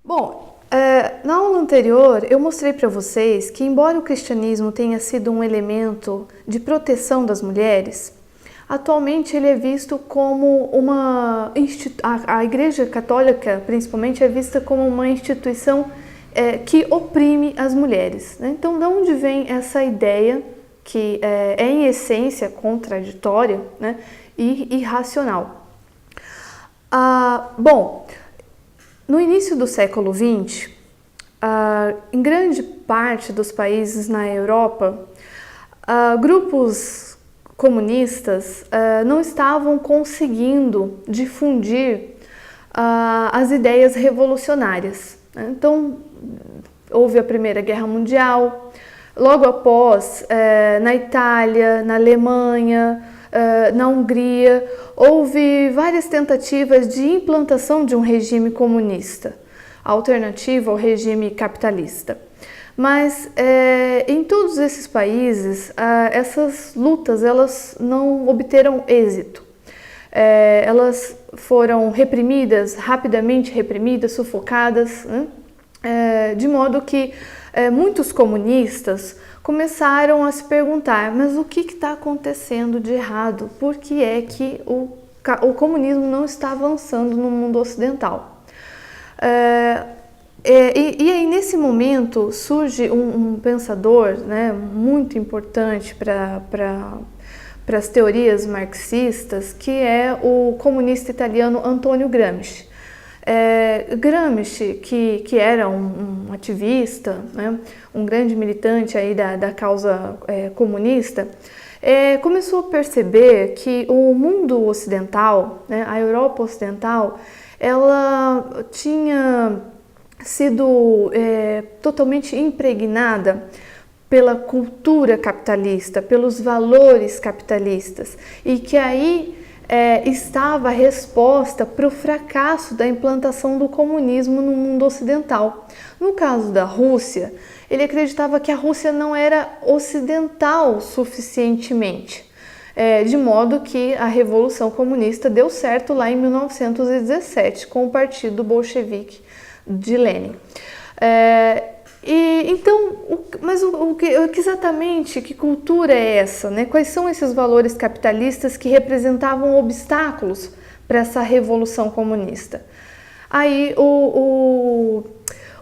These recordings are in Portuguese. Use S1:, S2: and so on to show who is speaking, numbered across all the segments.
S1: Bom, na aula anterior eu mostrei para vocês que, embora o cristianismo tenha sido um elemento de proteção das mulheres, atualmente ele é visto como a Igreja Católica, principalmente, é vista como uma instituição que oprime as mulheres, né? Então, de onde vem essa ideia que é em essência contraditória, né, e irracional? Bom, no início do século XX, em grande parte dos países na Europa, grupos comunistas não estavam conseguindo difundir as ideias revolucionárias, né? Então, houve a Primeira Guerra Mundial, logo após, na Itália, na Alemanha, na Hungria, houve várias tentativas de implantação de um regime comunista, alternativo ao regime capitalista. Mas em todos esses países, essas lutas elas não obteram êxito. Elas foram reprimidas, rapidamente reprimidas, sufocadas, né? De modo que muitos comunistas começaram a se perguntar, mas o que está acontecendo de errado? Por que é que o comunismo não está avançando no mundo ocidental? E aí, nesse momento, surge um pensador, né, muito importante para as teorias marxistas, que é o comunista italiano Antonio Gramsci. Gramsci, que era um ativista, né, um grande militante aí da causa comunista, começou a perceber que o mundo ocidental, né, a Europa ocidental, ela tinha sido totalmente impregnada pela cultura capitalista, pelos valores capitalistas, e que aí estava a resposta para o fracasso da implantação do comunismo no mundo ocidental. No caso da Rússia, ele acreditava que a Rússia não era ocidental suficientemente, de modo que a Revolução Comunista deu certo lá em 1917 com o Partido Bolchevique de Lenin. Mas exatamente, que cultura é essa, né? Quais são esses valores capitalistas que representavam obstáculos para essa revolução comunista? Aí o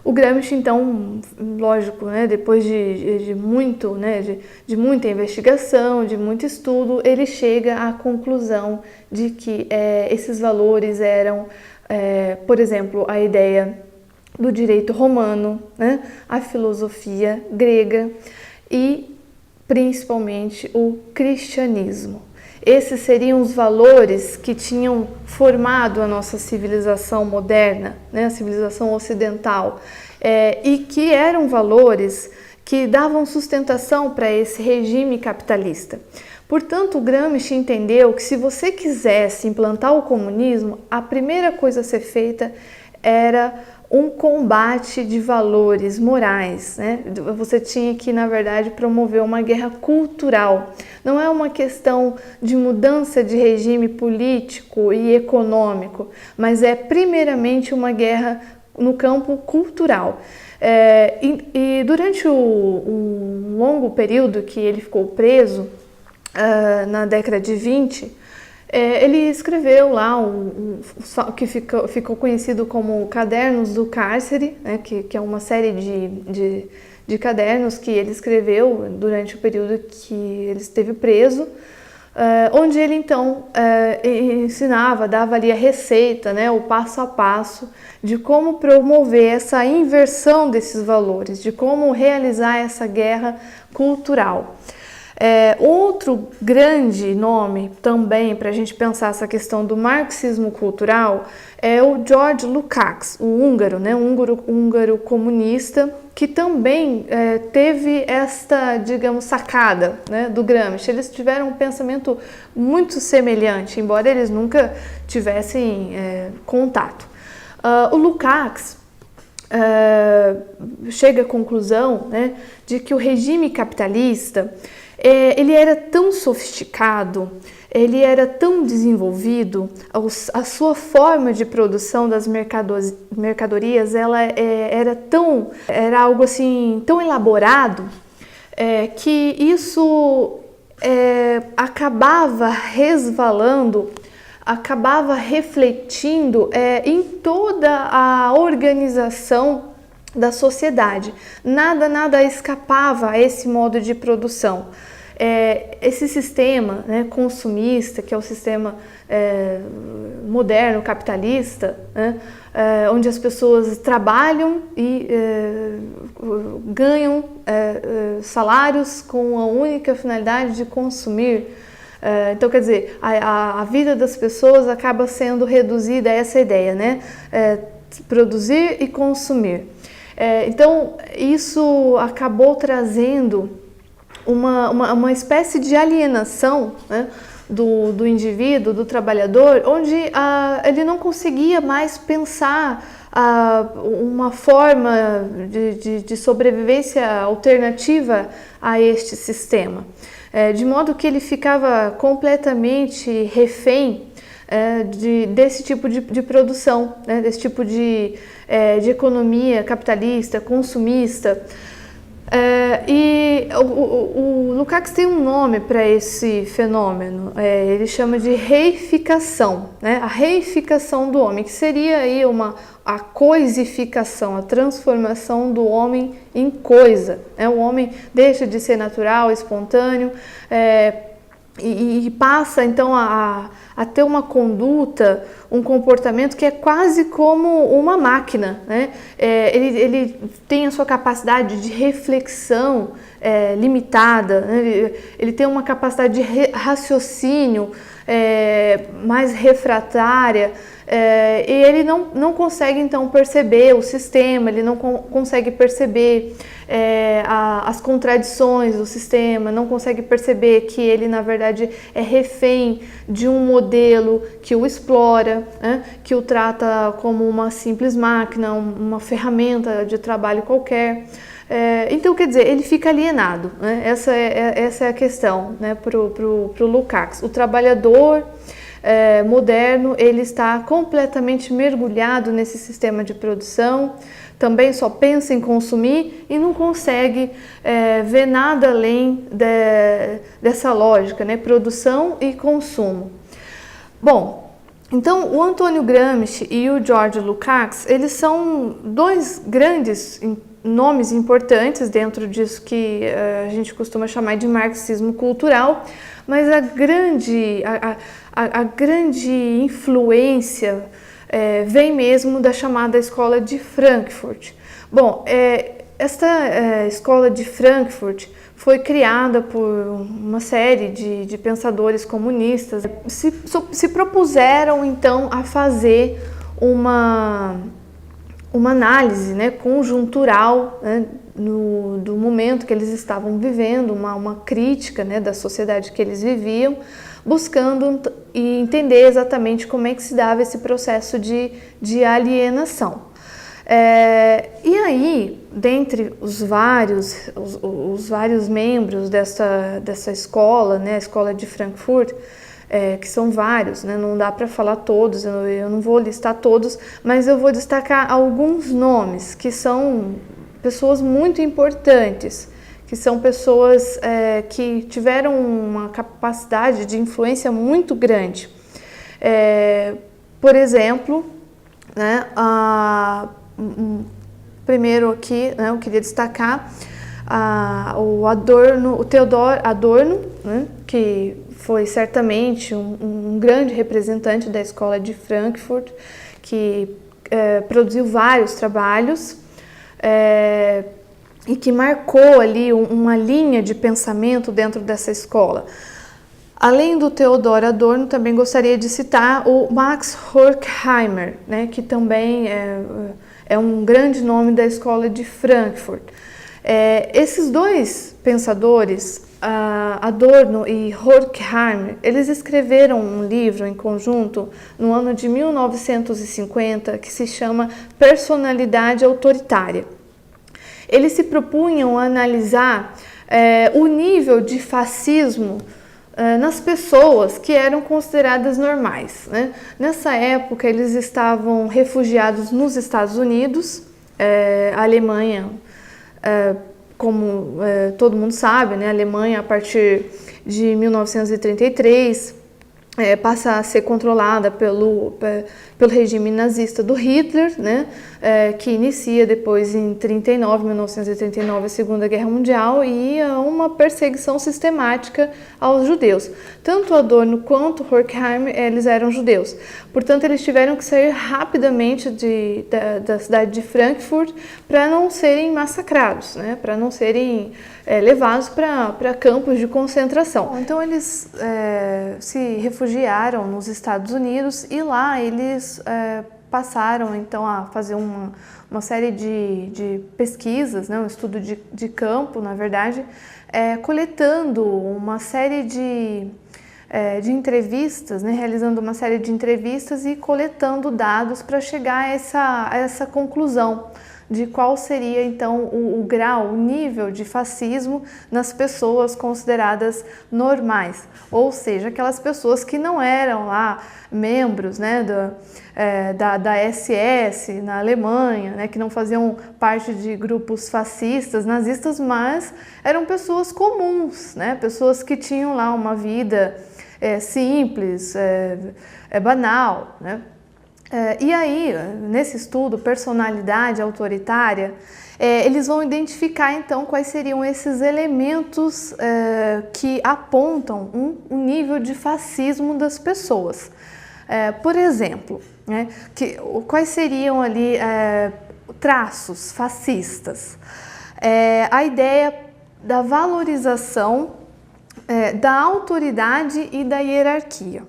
S1: Gramsci, então, lógico, né, depois de muita investigação, de muito estudo, ele chega à conclusão de que esses valores eram, por exemplo, a ideia do direito romano, né, a filosofia grega e principalmente o cristianismo. Esses seriam os valores que tinham formado a nossa civilização moderna, né, a civilização ocidental, e que eram valores que davam sustentação para esse regime capitalista. Portanto, Gramsci entendeu que, se você quisesse implantar o comunismo, a primeira coisa a ser feita era um combate de valores morais, né? Você tinha que, na verdade, promover uma guerra cultural. Não é uma questão de mudança de regime político e econômico, mas é primeiramente uma guerra no campo cultural. E durante um longo período que ele ficou preso, na década de 20, ele escreveu lá que ficou conhecido como Cadernos do Cárcere, né, que é uma série de cadernos que ele escreveu durante o período que ele esteve preso, onde ele então ensinava, dava ali a receita, né, o passo a passo de como promover essa inversão desses valores, de como realizar essa guerra cultural. Outro grande nome também para a gente pensar essa questão do marxismo cultural é o George Lukács, o húngaro, né, húngaro comunista, que também teve esta, digamos, sacada, né, do Gramsci. Eles tiveram um pensamento muito semelhante, embora eles nunca tivessem contato. O Lukács chega à conclusão, né, de que o regime capitalista ele era tão sofisticado, ele era tão desenvolvido, a sua forma de produção das mercadorias, ela era algo assim tão elaborado, que isso acabava resvalando, acabava refletindo em toda a organização da sociedade. Nada escapava a esse modo de produção. Esse sistema, né, consumista, que é o sistema moderno, capitalista, né, onde as pessoas trabalham e ganham salários com a única finalidade de consumir. Então, quer dizer, a vida das pessoas acaba sendo reduzida a essa ideia, né? Produzir e consumir. Então, isso acabou trazendo uma espécie de alienação, né, do indivíduo, do trabalhador, onde ele não conseguia mais pensar uma forma de sobrevivência alternativa a este sistema, de modo que ele ficava completamente refém desse tipo de produção, né, desse tipo de economia capitalista, consumista. E o Lukács tem um nome para esse fenômeno, ele chama de reificação, né? A reificação do homem, que seria aí a coisificação, a transformação do homem em coisa, né? O homem deixa de ser natural, espontâneo, e passa então a ter uma conduta, um comportamento que é quase como uma máquina, né? Ele tem a sua capacidade de reflexão limitada, né? Ele tem uma capacidade de raciocínio mais refratária, e ele não consegue então perceber o sistema, ele não consegue perceber as contradições do sistema, não consegue perceber que ele na verdade é refém de um modelo que o explora, né, que o trata como uma simples máquina, uma ferramenta de trabalho qualquer. Então, quer dizer, ele fica alienado, né? Essa é a questão, né, pro Lukács. O trabalhador moderno, ele está completamente mergulhado nesse sistema de produção, também só pensa em consumir e não consegue ver nada além dessa lógica, né? Produção e consumo. Bom, então o Antônio Gramsci e o George Lukács, eles são dois grandes nomes importantes dentro disso que a gente costuma chamar de marxismo cultural, mas a grande influência vem mesmo da chamada Escola de Frankfurt. Bom, esta Escola de Frankfurt foi criada por uma série de pensadores comunistas. Se propuseram então a fazer uma análise, né, conjuntural, né, do momento que eles estavam vivendo, uma crítica, né, da sociedade que eles viviam, buscando entender exatamente como é que se dava esse processo de alienação. E aí, dentre os vários membros dessa escola, né, a Escola de Frankfurt, que são vários, né, não dá para falar todos, eu não vou listar todos, mas eu vou destacar alguns nomes que são pessoas muito importantes, que são pessoas que tiveram uma capacidade de influência muito grande. Por exemplo, né, primeiro aqui, né, eu queria destacar o Theodor Adorno, né, que foi certamente um grande representante da Escola de Frankfurt, que produziu vários trabalhos e que marcou ali uma linha de pensamento dentro dessa escola. Além do Theodor Adorno, também gostaria de citar o Max Horkheimer, né, que também é um grande nome da Escola de Frankfurt. Esses dois pensadores, Adorno e Horkheimer, eles escreveram um livro em conjunto no ano de 1950 que se chama Personalidade Autoritária. Eles se propunham a analisar o nível de fascismo nas pessoas que eram consideradas normais, né? Nessa época, eles estavam refugiados nos Estados Unidos, a Alemanha, como todo mundo sabe, né? A Alemanha, a partir de 1933, passa a ser controlada pelo regime nazista do Hitler, né, que inicia depois em 1939, a Segunda Guerra Mundial, e uma perseguição sistemática aos judeus. Tanto Adorno quanto Horkheimer, eles eram judeus. Portanto, eles tiveram que sair rapidamente da cidade de Frankfurt para não serem massacrados, né, para não serem levados para campos de concentração. Então, eles se refugiaram nos Estados Unidos e lá eles passaram então a fazer uma série de pesquisas, né, um estudo de campo, na verdade, coletando uma série de entrevistas, né, realizando uma série de entrevistas e coletando dados para chegar a essa conclusão de qual seria então o grau, o nível de fascismo nas pessoas consideradas normais, ou seja, aquelas pessoas que não eram lá membros, né, da SS na Alemanha, né, que não faziam parte de grupos fascistas, nazistas, mas eram pessoas comuns, né, pessoas que tinham lá uma vida simples, banal, né. E aí, nesse estudo, personalidade autoritária, eles vão identificar então quais seriam esses elementos que apontam um nível de fascismo das pessoas. Por exemplo, né, quais seriam ali traços fascistas? A ideia da valorização da autoridade e da hierarquia.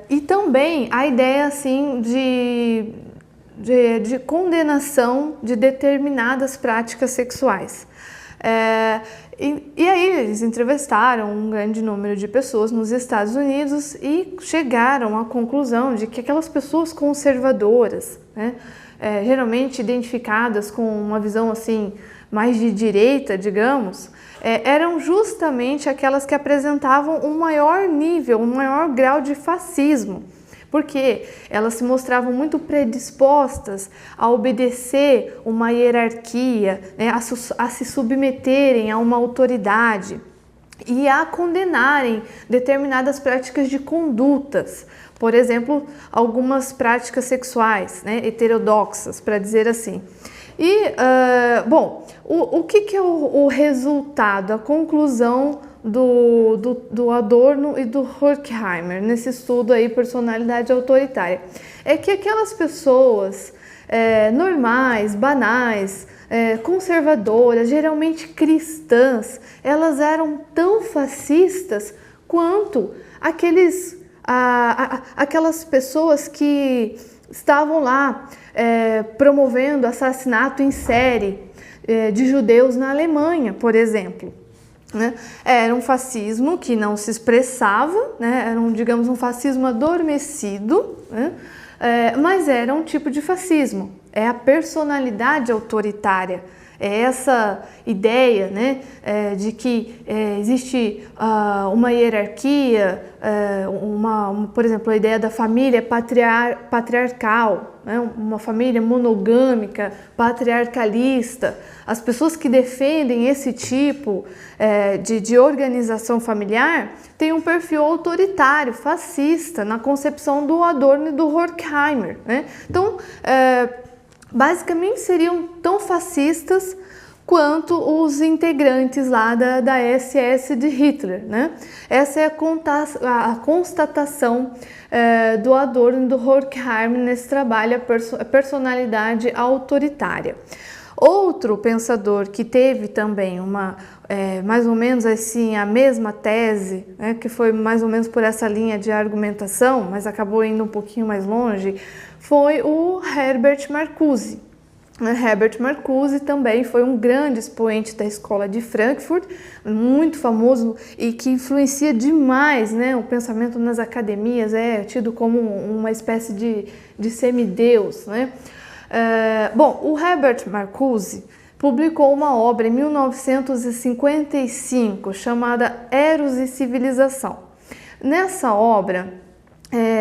S1: E também a ideia assim de condenação de determinadas práticas sexuais. E aí eles entrevistaram um grande número de pessoas nos Estados Unidos e chegaram à conclusão de que aquelas pessoas conservadoras, né, geralmente identificadas com uma visão assim mais de direita, digamos, eram justamente aquelas que apresentavam um maior nível, um maior grau de fascismo, porque elas se mostravam muito predispostas a obedecer uma hierarquia, né, a se submeterem a uma autoridade e a condenarem determinadas práticas de condutas, por exemplo, algumas práticas sexuais, né, heterodoxas, para dizer assim. E, bom, o que é o resultado, a conclusão do Adorno e do Horkheimer nesse estudo aí, personalidade autoritária? É que aquelas pessoas normais, banais, conservadoras, geralmente cristãs, elas eram tão fascistas quanto aquelas pessoas que estavam lá promovendo assassinato em série de judeus na Alemanha, por exemplo. Né? Era um fascismo que não se expressava, né? Era digamos, um fascismo adormecido, né? Mas era um tipo de fascismo, é a personalidade autoritária. É essa ideia, né, de que existe uma hierarquia, por exemplo, a ideia da família patriarcal, né, uma família monogâmica, patriarcalista. As pessoas que defendem esse tipo de organização familiar têm um perfil autoritário, fascista, na concepção do Adorno e do Horkheimer, né? Então, basicamente seriam tão fascistas quanto os integrantes lá da SS de Hitler, né? Essa é a constatação do Adorno e do Horkheimer nesse trabalho, a personalidade autoritária. Outro pensador que teve também mais ou menos assim a mesma tese, né, que foi mais ou menos por essa linha de argumentação, mas acabou indo um pouquinho mais longe, foi o Herbert Marcuse. Herbert Marcuse também foi um grande expoente da escola de Frankfurt, muito famoso e que influencia demais, né, o pensamento nas academias, é tido como uma espécie de semideus, né? Bom, o Herbert Marcuse publicou uma obra em 1955 chamada Eros e Civilização. Nessa obra,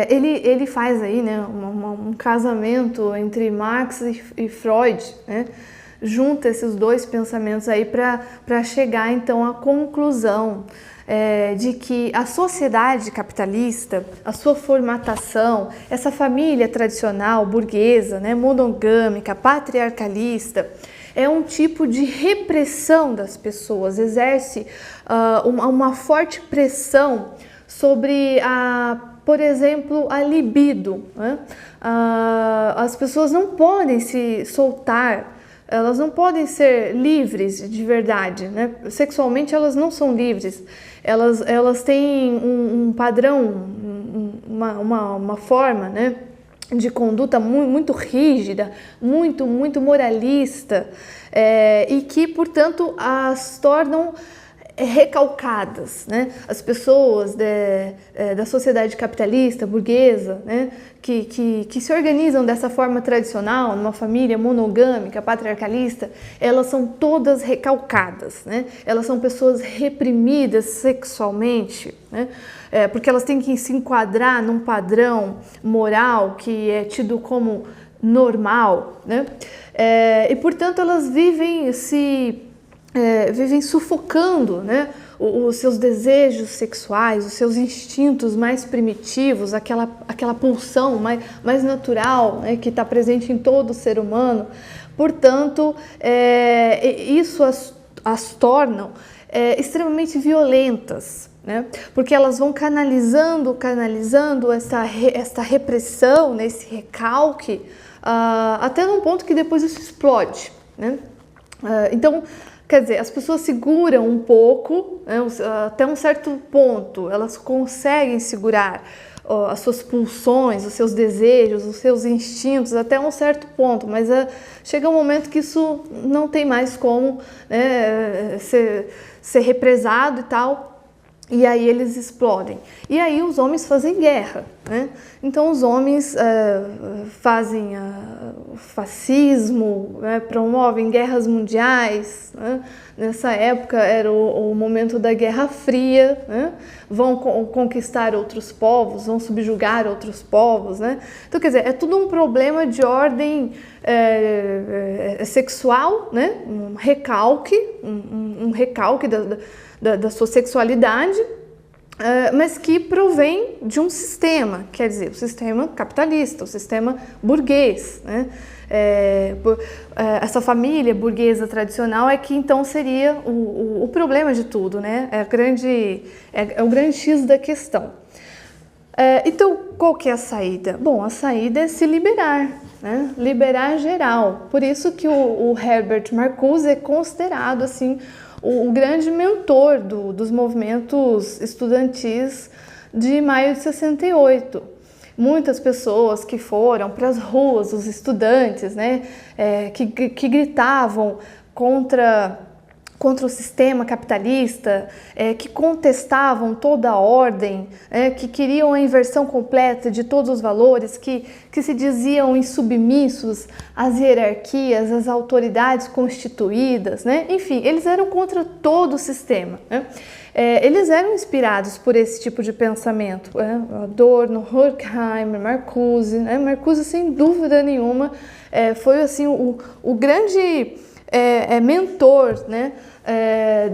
S1: ele faz aí, né, um casamento entre Marx e Freud, né, junta esses dois pensamentos aí para chegar então à conclusão de que a sociedade capitalista, a sua formatação, essa família tradicional, burguesa, né, monogâmica, patriarcalista, é um tipo de repressão das pessoas, exerce uma forte pressão sobre, por exemplo, a libido, né? As pessoas não podem se soltar, elas não podem ser livres de verdade, né? Sexualmente elas não são livres, elas têm um padrão, uma forma, né, de conduta muito rígida, muito moralista, e que, portanto, as tornam recalcadas, né? As pessoas da sociedade capitalista, burguesa, né? que se organizam dessa forma tradicional, numa família monogâmica, patriarcalista, elas são todas recalcadas, né? Elas são pessoas reprimidas sexualmente, né? Porque elas têm que se enquadrar num padrão moral que é tido como normal, né? E, portanto, elas vivem sufocando, né, os seus desejos sexuais, os seus instintos mais primitivos, aquela pulsão mais natural, né, que está presente em todo ser humano. Portanto, isso as tornam extremamente violentas, né, porque elas vão canalizando essa repressão, né, esse recalque, até num ponto que depois isso explode, né? Então, quer dizer, as pessoas seguram um pouco, né, até um certo ponto, elas conseguem segurar as suas pulsões, os seus desejos, os seus instintos até um certo ponto, mas chega um momento que isso não tem mais como, né, ser represado e tal. E aí eles explodem. E aí os homens fazem guerra, né? Então os homens fazem o fascismo, né? Promovem guerras mundiais, né? Nessa época era o momento da Guerra Fria, né? Vão conquistar outros povos, vão subjugar outros povos, né? Então, quer dizer, é tudo um problema de ordem sexual, né? Um recalque da sua sexualidade, mas que provém de um sistema, quer dizer, o sistema capitalista, o sistema burguês, né? Essa família burguesa tradicional é que então seria o problema de tudo, né? É o grande X da questão. Então, qual que é a saída? Bom, a saída é se liberar, né? Liberar geral. Por isso que o Herbert Marcuse é considerado assim o grande mentor dos movimentos estudantis de maio de 68. Muitas pessoas que foram para as ruas, os estudantes, né, que gritavam contra o sistema capitalista, que contestavam toda a ordem, que queriam a inversão completa de todos os valores, que se diziam insubmissos às hierarquias, às autoridades constituídas, né? Enfim, eles eram contra todo o sistema, né? Eles eram inspirados por esse tipo de pensamento, Adorno, Horkheimer, Marcuse, né? Marcuse, sem dúvida nenhuma, foi assim o grande mentor, né,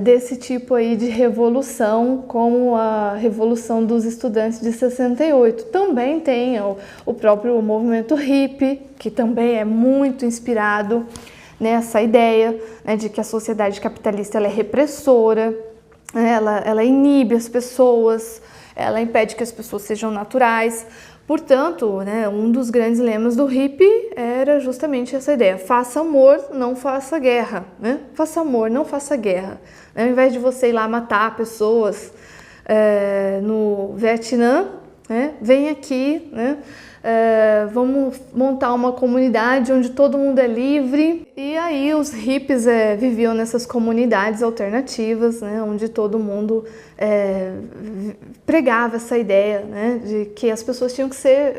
S1: desse tipo aí de revolução, como a Revolução dos Estudantes de 68. Também tem o próprio movimento hippie, que também é muito inspirado nessa ideia, né, de que a sociedade capitalista ela é repressora, ela inibe as pessoas, ela impede que as pessoas sejam naturais. Portanto, né, um dos grandes lemas do hippie era justamente essa ideia: faça amor, não faça guerra, né? Faça amor, não faça guerra. Ao invés de você ir lá matar pessoas no Vietnã, né, vem aqui, né, vamos montar uma comunidade onde todo mundo é livre. E aí os hippies viviam nessas comunidades alternativas, né, onde todo mundo pregava essa ideia, né, de que as pessoas tinham que ser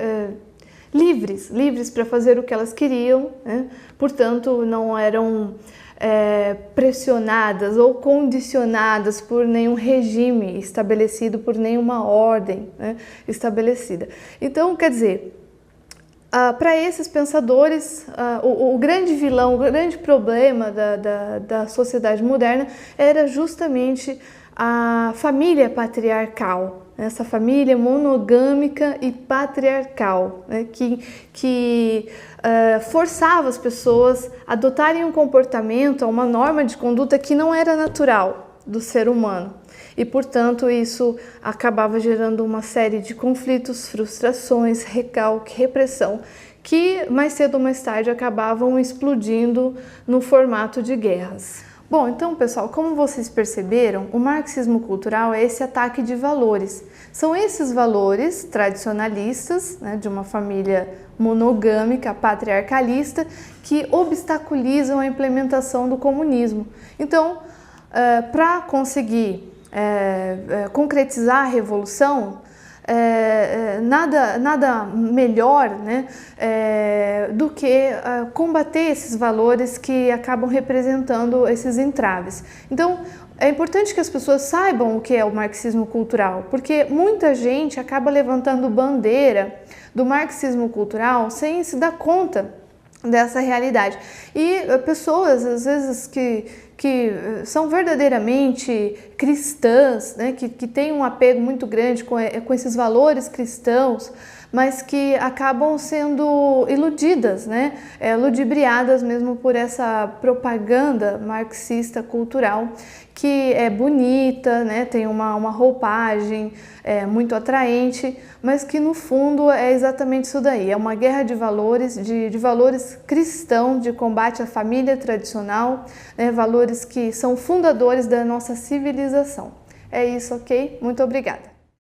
S1: livres para fazer o que elas queriam, né? Portanto, não eram pressionadas ou condicionadas por nenhum regime estabelecido, por nenhuma ordem, né, estabelecida. Então, quer dizer, para esses pensadores, o grande vilão, o grande problema da sociedade moderna era justamente a família patriarcal, essa família monogâmica e patriarcal, né, que forçava as pessoas a adotarem um comportamento, uma norma de conduta que não era natural do ser humano. E, portanto, isso acabava gerando uma série de conflitos, frustrações, recalque, repressão, que mais cedo ou mais tarde acabavam explodindo no formato de guerras. Bom, então, pessoal, como vocês perceberam, o marxismo cultural é esse ataque de valores. São esses valores tradicionalistas, né, de uma família monogâmica, patriarcalista, que obstaculizam a implementação do comunismo. Então, para conseguir concretizar a revolução, nada melhor, né, do que combater esses valores que acabam representando esses entraves. Então, é importante que as pessoas saibam o que é o marxismo cultural, porque muita gente acaba levantando bandeira do marxismo cultural sem se dar conta dessa realidade. E pessoas, às vezes, que são verdadeiramente cristãs, né, que têm um apego muito grande com esses valores cristãos, mas que acabam sendo iludidas, né, ludibriadas mesmo por essa propaganda marxista cultural, que é bonita, né, tem uma roupagem muito atraente, mas que no fundo é exatamente isso daí, é uma guerra de valores, de valores cristãos, de combate à família tradicional, né, valores que são fundadores da nossa civilização. É isso, ok? Muito obrigada!